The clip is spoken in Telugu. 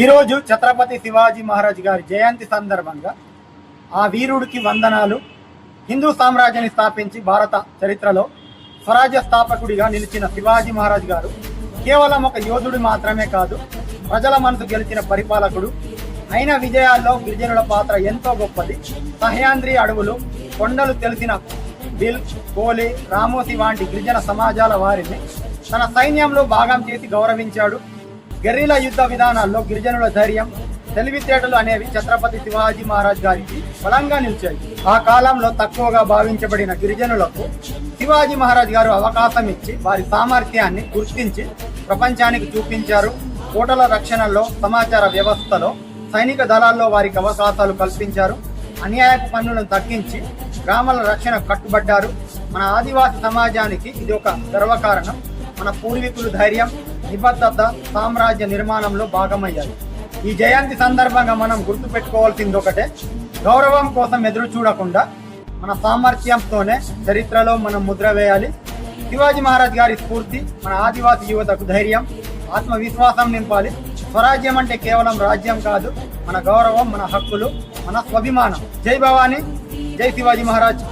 ఈరోజు ఛత్రపతి శివాజీ మహారాజ్ గారి జయంతి సందర్భంగా ఆ వీరుడికి వందనాలు. హిందూ సామ్రాజ్యాన్ని స్థాపించి భారత చరిత్రలో స్వరాజ్య స్థాపకుడిగా నిలిచిన శివాజీ మహారాజ్ గారు కేవలం ఒక యోధుడు మాత్రమే కాదు, ప్రజల మనసు గెలిచిన పరిపాలకుడు. అయిన విజయాల్లో గిరిజనుల పాత్ర ఎంతో గొప్పది. సహ్యాంద్రి అడవులు, కొండలు తెలిసిన బిల్, కోలి, రామోసి వంటి గిరిజన సమాజాల వారిని తన సైన్యంలో భాగం చేసి గౌరవించాడు. గెర్రిలా యుద్ధ విధానాల్లో గిరిజనుల ధైర్యం, తెలివితేటలు అనేవి ఛత్రపతి శివాజీ మహారాజ్ గారికి బలంగా నిలిచాయి. ఆ కాలంలో తక్కువగా భావించబడిన గిరిజనులకు శివాజీ మహారాజ్ గారు అవకాశం ఇచ్చి వారి సామర్థ్యాన్ని గుర్తించి ప్రపంచానికి చూపించారు. కోటల రక్షణలో, సమాచార వ్యవస్థలో, సైనిక దళాల్లో వారికి అవకాశాలు కల్పించారు. అన్యాయపు పన్నులను తగ్గించి గ్రామాల రక్షణ కట్టుబడ్డారు. మన ఆదివాసి సమాజానికి ఇది ఒక గర్వకారణం. మన పూర్వీకులు ధైర్యం, నిబద్ధత సామ్రాజ్య నిర్మాణంలో భాగమయ్యాయి. ఈ జయంతి సందర్భంగా మనం గుర్తుపెట్టుకోవాల్సింది ఒకటే, గౌరవం కోసం ఎదురు చూడకుండా మన సామర్థ్యంతోనే చరిత్రలో మనం ముద్ర వేయాలి. శివాజీ మహారాజ్ గారి స్ఫూర్తి మన ఆదివాసి యువతకు ధైర్యం, ఆత్మవిశ్వాసం నింపాలి. స్వరాజ్యం అంటే కేవలం రాజ్యం కాదు, మన గౌరవం, మన హక్కులు, మన స్వాభిమానం. జై భవానీ, జై శివాజీ మహారాజ్.